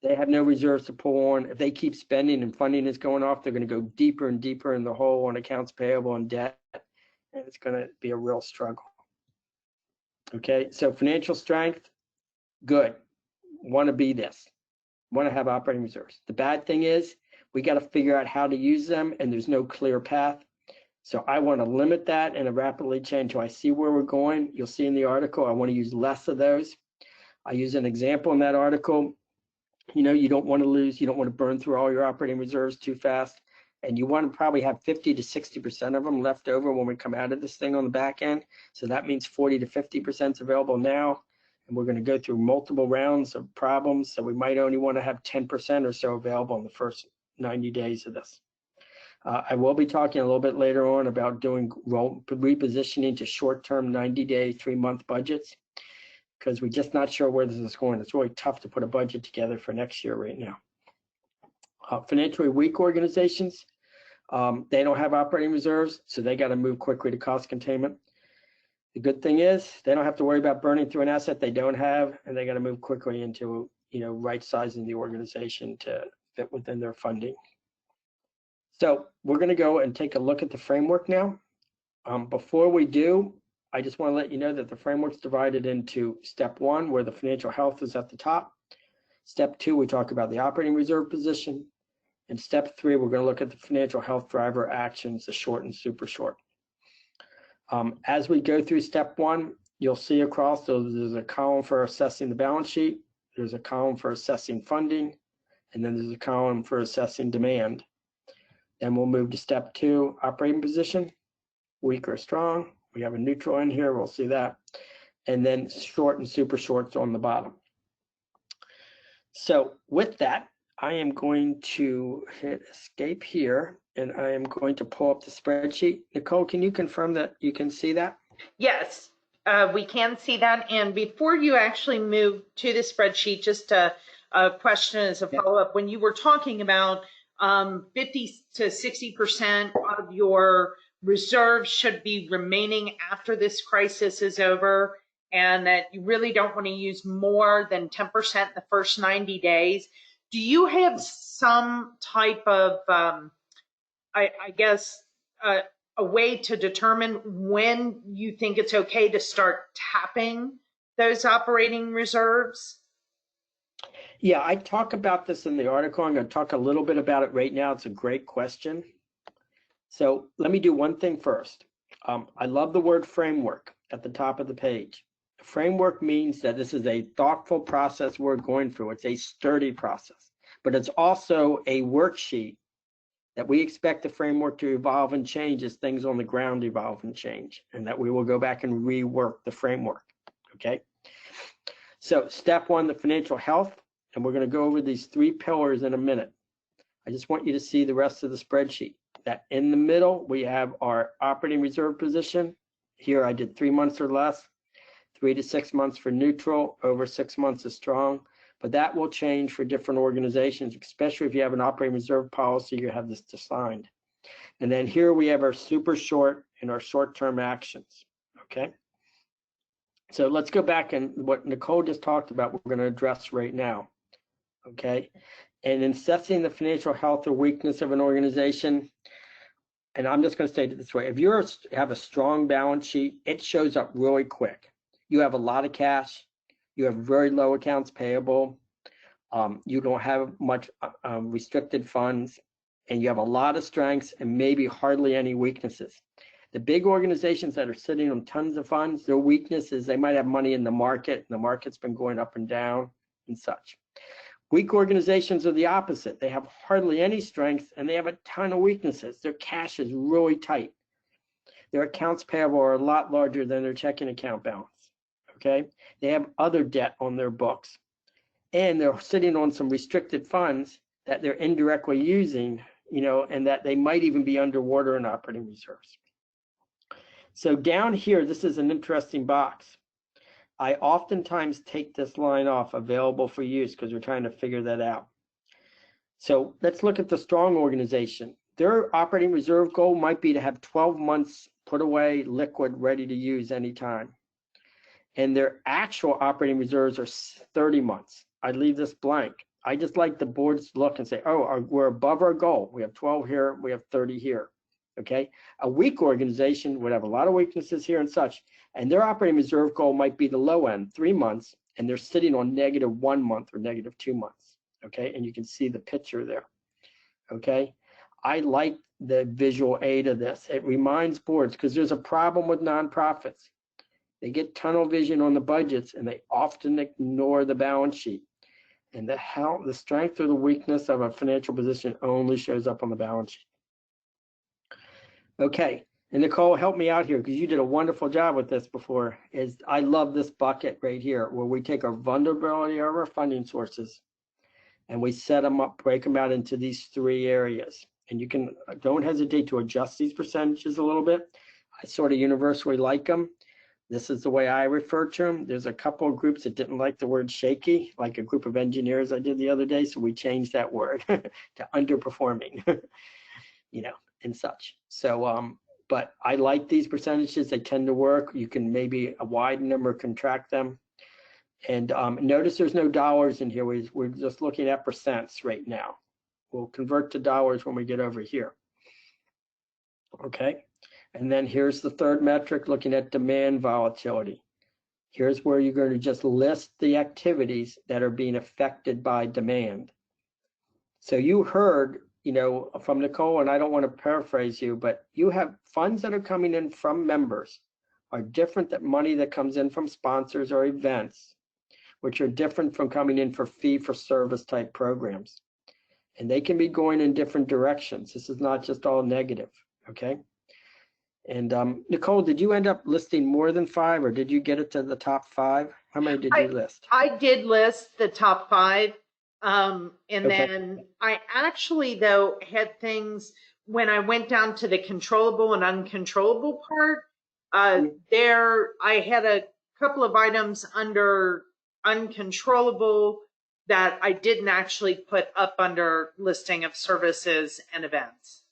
They have no reserves to pull on. If they keep spending and funding is going off, they're going to go deeper and deeper in the hole on accounts payable and debt, and it's going to be a real struggle. Okay, so financial strength, good. Want to be this. Want to have operating reserves. The bad thing is we got to figure out how to use them, and there's no clear path. So I want to limit that and rapidly change. So I see where we're going. You'll see in the article, I want to use less of those. I use an example in that article. You know, you don't want to lose, you don't want to burn through all your operating reserves too fast. And you want to probably have 50 to 60% of them left over when we come out of this thing on the back end. So that means 40 to 50% is available now. And we're going to go through multiple rounds of problems. So we might only want to have 10% or so available in the first 90 days of this. I will be talking a little bit later on about doing repositioning to short-term 90-day, 3-month budgets because we're just not sure where this is going. It's really tough to put a budget together for next year right now. Financially weak organizations, they don't have operating reserves, so they got to move quickly to cost containment. The good thing is they don't have to worry about burning through an asset they don't have, and they got to move quickly into, you know, right sizing the organization to fit within their funding. So we're going to go and take a look at the framework now. Before we do, I just want to let you know that the framework's divided into step 1, where the financial health is at the top. Step 2, we talk about the operating reserve position. And step 3, we're going to look at the financial health driver actions, the short and super short. As we go through step 1, you'll see across, so there's a column for assessing the balance sheet, there's a column for assessing funding, and then there's a column for assessing demand. Then we'll move to step 2, operating position, weak or strong. We have a neutral in here, we'll see that. And then short and super shorts on the bottom. So with that, I am going to hit escape here and I am going to pull up the spreadsheet. Nicole, can you confirm that you can see that? Yes, we can see that. And before you actually move to the spreadsheet, just a question as a follow-up. When you were talking about 50 to 60% of your reserves should be remaining after this crisis is over, and that you really don't want to use more than 10% in the first 90 days. Do you have some type of, I guess, a way to determine when you think it's okay to start tapping those operating reserves? Yeah, I talk about this in the article. I'm going to talk a little bit about it right now. It's a great question. So let me do one thing first. I love the word framework at the top of the page. Framework means that this is a thoughtful process we're going through. It's a sturdy process, but it's also a worksheet that we expect the framework to evolve and change as things on the ground evolve and change, and that we will go back and rework the framework, okay? So step 1, the financial health, and we're gonna go over these 3 pillars in a minute. I just want you to see the rest of the spreadsheet. That in the middle, we have our operating reserve position. Here I did 3 months or less. 3 to 6 months for neutral, over 6 months is strong. but that will change for different organizations, especially if you have an operating reserve policy, you have this defined. And then here we have our super short and our short-term actions, okay? So let's go back and what Nicole just talked about, we're going to address right now, okay? And in assessing the financial health or weakness of an organization, and I'm just going to say it this way, if you have a strong balance sheet, it shows up really quick. You have a lot of cash, you have very low accounts payable, you don't have much restricted funds, and you have a lot of strengths and maybe hardly any weaknesses. The big organizations that are sitting on tons of funds, their weakness is they might have money in the market, and the market's been going up and down and such. Weak organizations are the opposite. They have hardly any strength and they have a ton of weaknesses. Their cash is really tight. Their accounts payable are a lot larger than their checking account balance, okay? They have other debt on their books, and they're sitting on some restricted funds that they're indirectly using, you know, and that they might even be underwater in operating reserves. So down here, this is an interesting box. I oftentimes take this line off, available for use, because we're trying to figure that out. So let's look at the strong organization. Their operating reserve goal might be to have 12 months put away, liquid, ready to use anytime. And their actual operating reserves are 30 months. I leave this blank. I just like the boards to look and say, oh, we're above our goal. We have 12 here, we have 30 here, okay? A weak organization would have a lot of weaknesses here and such, and their operating reserve goal might be the low end, 3 months, and they're sitting on -1 month or -2 months, okay? And you can see the picture there, okay? I like the visual aid of this. It reminds boards, because there's a problem with nonprofits. They get tunnel vision on the budgets, and they often ignore the balance sheet. And the strength or the weakness of a financial position only shows up on the balance sheet. Okay, and Nicole, help me out here, because you did a wonderful job with this before. I love this bucket right here, where we take our vulnerability of our funding sources, and we set them up, break them out into these 3 areas. And you can, don't hesitate to adjust these percentages a little bit. I sort of universally like them. This is the way I refer to them. There's a couple of groups that didn't like the word shaky, like a group of engineers I did the other day, so we changed that word to underperforming, you know, and such. So, but I like these percentages. They tend to work. You can maybe widen them or contract them. And notice there's no dollars in here. We're just looking at percents right now. We'll convert to dollars when we get over here. Okay. And then here's the third metric, looking at demand volatility. Here's where you're going to just list the activities that are being affected by demand. So you heard, you know, from Nicole, and I don't want to paraphrase you, but you have funds that are coming in from members are different than money that comes in from sponsors or events, which are different from coming in for fee-for-service type programs. And they can be going in different directions. This is not just all negative, okay? And Nicole, did you end up listing more than 5, or did you get it to the top 5? How many did you list? I did list the top 5. And Okay. then I actually, though, had things when I went down to the controllable and uncontrollable part, there I had a couple of items under uncontrollable that I didn't actually put up under listing of services and events.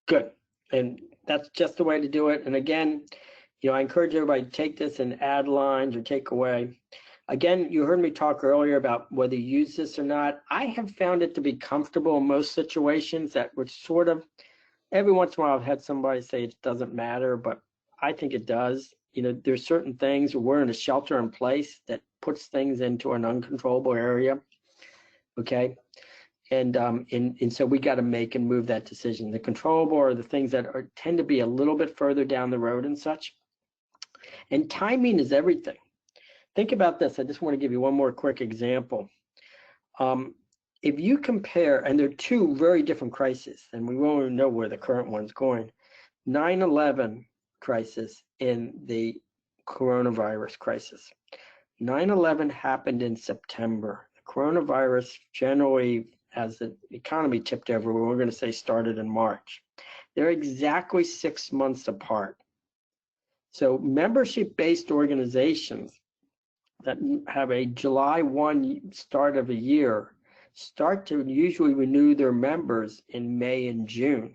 Good. And that's just the way to do it. And again, you know, I encourage everybody to take this and add lines or take away. Again, you heard me talk earlier about whether you use this or not. I have found it to be comfortable in most situations that would sort of, every once in a while I've had somebody say it doesn't matter, but I think it does. You know, there's certain things, we're in a shelter in place that puts things into an uncontrollable area, okay? And so we got to make and move that decision. The controllable are the things that tend to be a little bit further down the road and such. And timing is everything. Think about this. I just want to give you one more quick example. If you compare, and they're 2 very different crises, and we won't even know where the current one's going, 9/11 crisis and the coronavirus crisis. 9/11 happened in September. The coronavirus generally, as the economy tipped over, we're going to say started in March. They're exactly 6 months apart. So membership-based organizations that have a July 1 start of a year start to usually renew their members in May and June.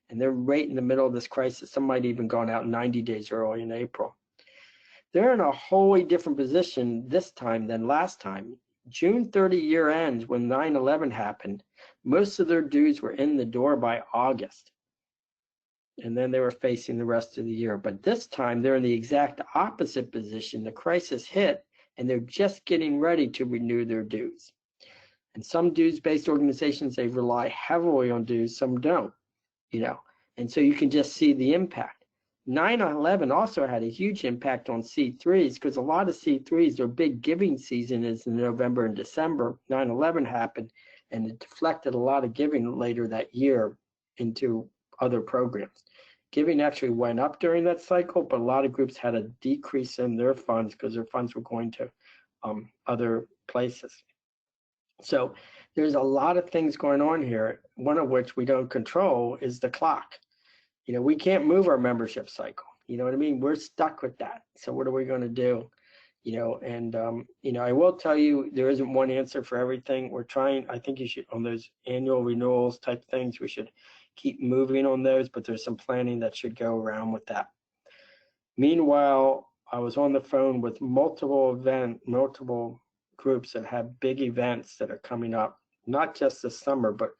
And they're right in the middle of this crisis. Some might even gone out 90 days early in April. They're in a wholly different position this time than last time. June 30 year ends when 9/11 happened. Most of their dues were in the door by August. And then they were facing the rest of the year. But this time they're in the exact opposite position. The crisis hit and they're just getting ready to renew their dues. And some dues-based organizations, they rely heavily on dues, some don't, and so you can just see the impact. 9/11 also had a huge impact on C3s because a lot of C3s, their big giving season is in November and December. 9/11 happened and it deflected a lot of giving later that year into other programs. Giving actually went up during that cycle, but a lot of groups had a decrease in their funds because their funds were going to other places. So there's a lot of things going on here, one of which we don't control is the clock. We can't move our membership cycle. You know what I mean? We're stuck with that. So what are we going to do? I will tell you, there isn't one answer for everything. We're trying, I think you should, on those annual renewals type things, we should keep moving on those, but there's some planning that should go around with that. Meanwhile, I was on the phone with multiple groups that have big events that are coming up, not just this summer, but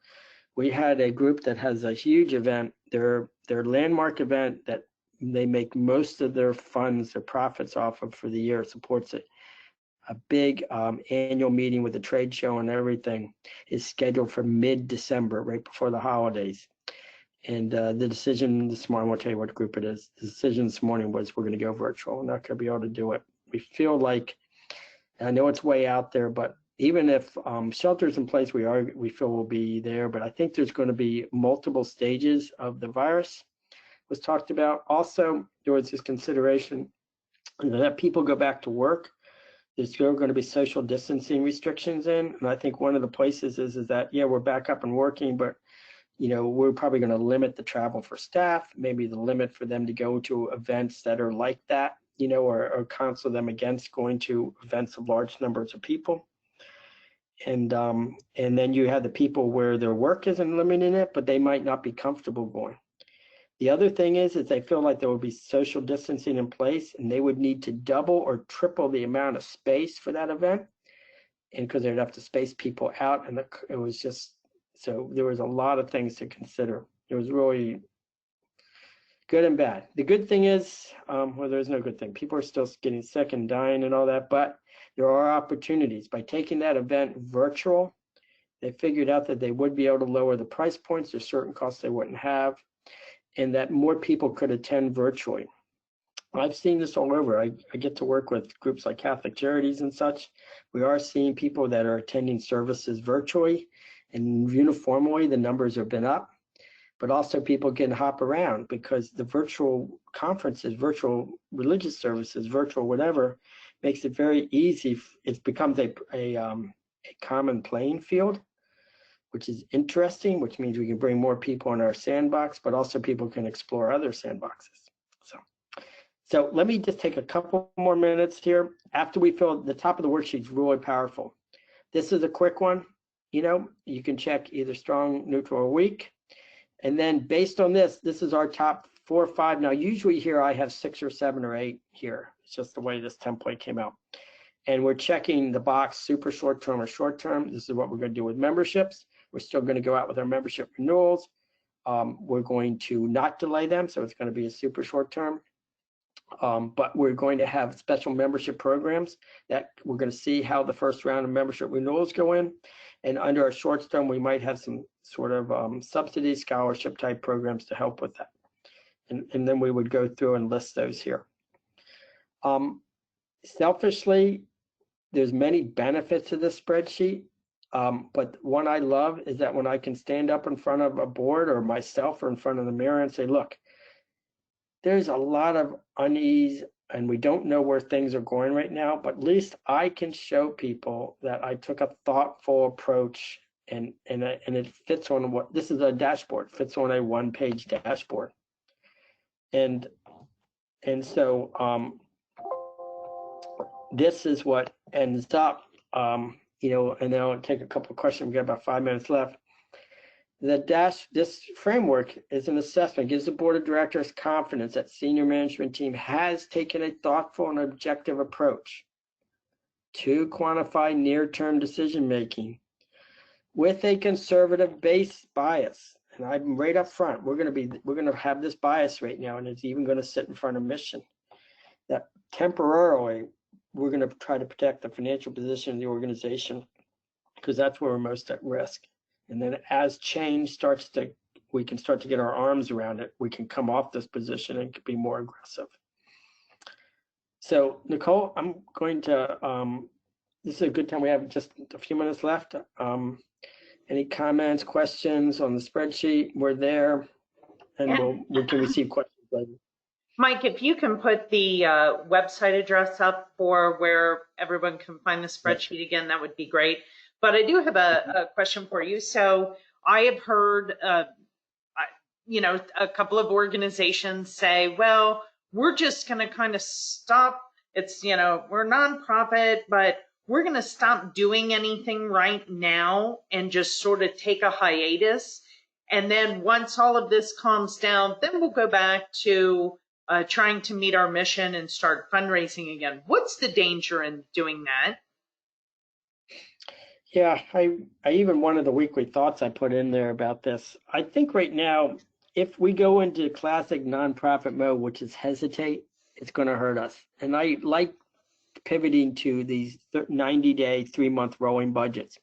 we had a group that has a huge event, their landmark event that they make most of their funds, their profits off of for the year, supports it. A big annual meeting with a trade show and everything is scheduled for mid-December, right before the holidays. And the decision this morning, I'll tell you what group it is. The decision this morning was we're going to go virtual. We're not going to be able to do it. We feel like, I know it's way out there, but even if shelters in place, we feel will be there. But I think there's going to be multiple stages of the virus was talked about. Also, there was this consideration that people go back to work. There's still going to be social distancing restrictions in. And I think one of the places is that, yeah, we're back up and working, but we're probably going to limit the travel for staff, maybe the limit for them to go to events that are like that, or counsel them against going to events of large numbers of people. And then you have the people where their work isn't limiting it, but they might not be comfortable going. The other thing is they feel like there will be social distancing in place and they would need to double or triple the amount of space for that event. And because they'd have to space people out, and it was just, so there was a lot of things to consider. It was really good and bad. The good thing is, there's no good thing. People are still getting sick and dying and all that, but there are opportunities. By taking that event virtual, they figured out that they would be able to lower the price points. There's certain costs they wouldn't have, and that more people could attend virtually. I've seen this all over. I get to work with groups like Catholic Charities and such. We are seeing people that are attending services virtually, and uniformly the numbers have been up. But also people can hop around because the virtual conferences, virtual religious services, virtual whatever, makes it very easy. It becomes a common playing field, which is interesting, which means we can bring more people in our sandbox, but also people can explore other sandboxes. So let me just take a couple more minutes here. After we fill the top of the worksheet is really powerful. This is a quick one. You can check either strong, neutral, or weak. And then based on this is our top 4 or 5. Now, usually here I have 6 or 7 or 8 here. It's just the way this template came out. And we're checking the box super short-term or short-term. This is what we're going to do with memberships. We're still going to go out with our membership renewals. We're going to not delay them, so it's going to be a super short-term. But we're going to have special membership programs that we're going to see how the first round of membership renewals go in. And under our short term, we might have some sort of subsidy scholarship type programs to help with that. And then we would go through and list those here. Selfishly, there's many benefits to this spreadsheet. But one I love is that when I can stand up in front of a board or myself or in front of the mirror and say, look, there's a lot of unease and we don't know where things are going right now, but at least I can show people that I took a thoughtful approach and it fits on what, this is a dashboard, fits on a 1-page dashboard. And so this is what ends up, you know, and then I'll take a couple of questions. We've got about 5 minutes left. This framework is an assessment, gives the board of directors confidence that senior management team has taken a thoughtful and objective approach to quantify near-term decision-making with a conservative base bias. And I'm right up front. We're going to have this bias right now, and it's even going to sit in front of mission. That temporarily, we're going to try to protect the financial position of the organization because that's where we're most at risk. And then as change starts to, we can start to get our arms around it, we can come off this position and be more aggressive. So Nicole, I'm going to, this is a good time. We have just a few minutes left. Any comments, questions on the spreadsheet? We're there, and we can receive questions later. Mike, if you can put the website address up for where everyone can find the spreadsheet again, that would be great. But I do have a question for you. So I have heard, you know, a couple of organizations say, well, we're just going to kind of stop. It's, you know, we're a nonprofit, but we're going to stop doing anything right now and just sort of take a hiatus. And then once all of this calms down, then we'll go back to trying to meet our mission and start fundraising again. What's the danger in doing that? Yeah, I even one of the weekly thoughts I put in there about this. I think right now, if we go into classic nonprofit mode, which is hesitate, it's going to hurt us. And I like pivoting to these 90-day, 3-month rolling budgets.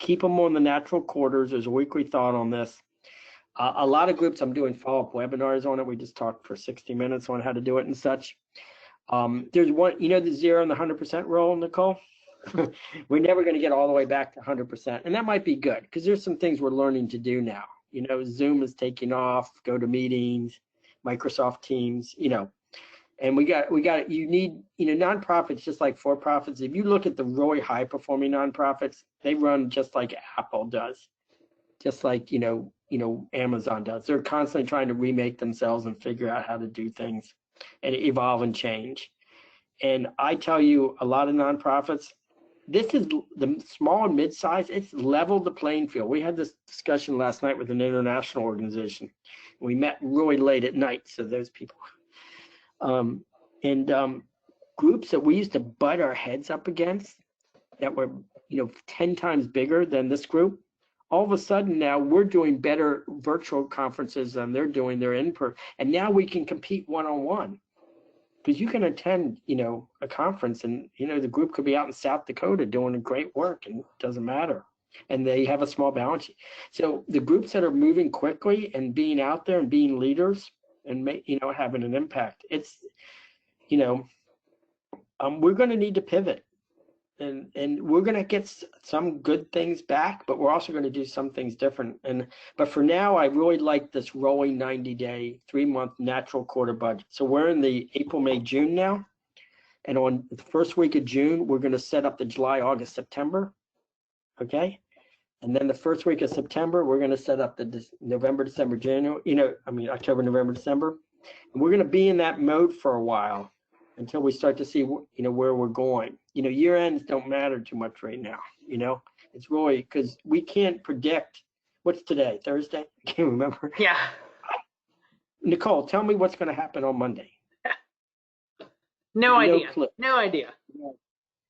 Keep them on the natural quarters. There's a weekly thought on this. A lot of groups, I'm doing follow-up webinars on it. We just talked for 60 minutes on how to do it and such. There's one, you know, the 0 and the 100% rule, Nicole? We're never going to get all the way back to 100%. And that might be good because there's some things we're learning to do now. You know, Zoom is taking off, go to meetings, Microsoft Teams, you know, and you need, you know, nonprofits, just like for-profits. If you look at the really high performing nonprofits, they run just like Apple does, just like, you know, Amazon does. They're constantly trying to remake themselves and figure out how to do things and evolve and change. And I tell you, a lot of nonprofits, this is the small and mid-size, it's leveled the playing field. We had this discussion last night with an international organization. We met really late at night, so those people. Groups that we used to butt our heads up against that were, you know, 10 times bigger than this group, all of a sudden now we're doing better virtual conferences than they're doing their in-person. And now we can compete one-on-one. Because you can attend, you know, a conference and, you know, the group could be out in South Dakota doing great work and it doesn't matter. And they have a small balance sheet. So the groups that are moving quickly and being out there and being leaders and, you know, having an impact, it's, you know, we're going to need to pivot. And we're going to get some good things back, but we're also going to do some things different. But for now, I really like this rolling 90-day, 3-month natural quarter budget. So we're in the April, May, June now. And on the first week of June, we're going to set up the July, August, September. Okay. And then the first week of September, we're going to set up the November, December, January, October, November, December. And we're going to be in that mode for a while until we start to see, you know, where we're going. You know, year ends don't matter too much right now. You know, it's really because we can't predict. What's today? Thursday? I can't remember. Yeah. Nicole, tell me what's going to happen on Monday. No idea. Clue. No idea.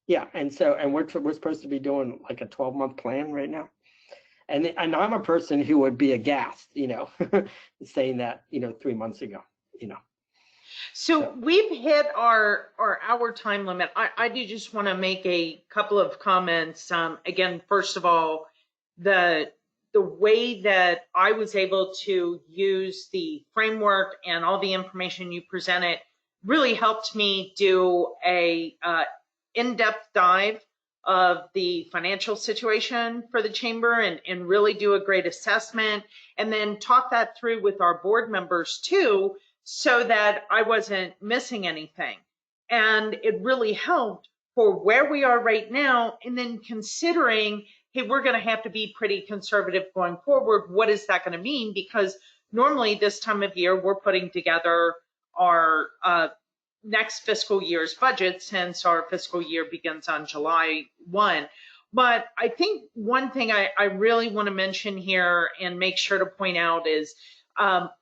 Yeah, and we're supposed to be doing like a 12-month plan right now. And I'm a person who would be aghast, you know, saying that, you know, 3 months ago, you know. So we've hit our hour time limit. I do just want to make a couple of comments. Again, first of all, the way that I was able to use the framework and all the information you presented really helped me do a in-depth dive of the financial situation for the chamber and really do a great assessment and then talk that through with our board members too, so that I wasn't missing anything. And it really helped for where we are right now. And then considering, hey, we're going to have to be pretty conservative going forward. What is that going to mean? Because normally this time of year, we're putting together our next fiscal year's budget, since our fiscal year begins on July 1. But I think one thing I really want to mention here and make sure to point out is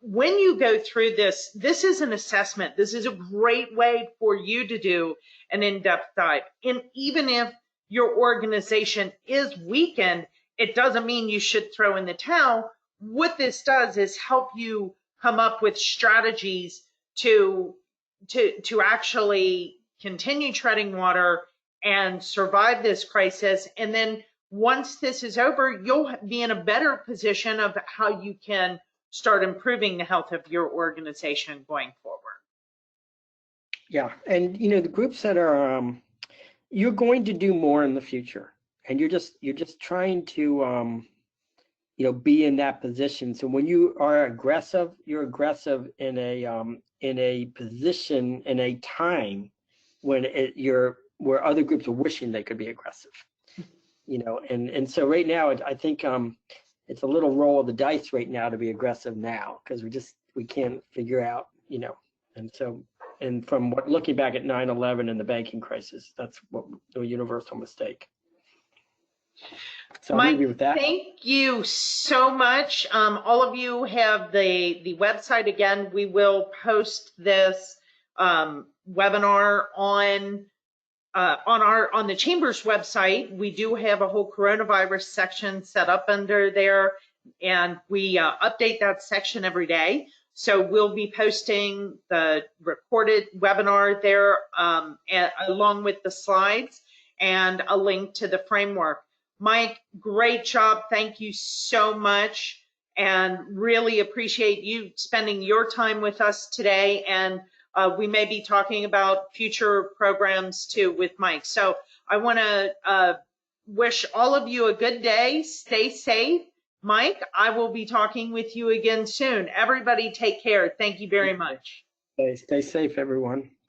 when you go through this, this is an assessment. This is a great way for you to do an in-depth dive. And even if your organization is weakened, it doesn't mean you should throw in the towel. What this does is help you come up with strategies to actually continue treading water and survive this crisis. And then once this is over, you'll be in a better position of how you can start improving the health of your organization going forward. Yeah, and you know, the groups that are you're going to do more in the future, and you're just trying to you know, be in that position. So when you are aggressive, you're aggressive in a position, in a time when you're where other groups are wishing they could be aggressive. You know, and so right now, I think it's a little roll of the dice right now to be aggressive now, because we can't figure out, you know, and so. And from what looking back at 9/11 and the banking crisis, that's what the universal mistake. So I'll leave you with that. Thank you so much. All of you have the website again. We will post this webinar on the Chamber's website. We do have a whole coronavirus section set up under there, and we update that section every day. So we'll be posting the recorded webinar there along with the slides and a link to the framework. Mike, great job. Thank you so much, and really appreciate you spending your time with us today. And we may be talking about future programs too with Mike. So I want to wish all of you a good day. Stay safe. Mike, I will be talking with you again soon. Everybody take care. Thank you very much. Stay safe, everyone.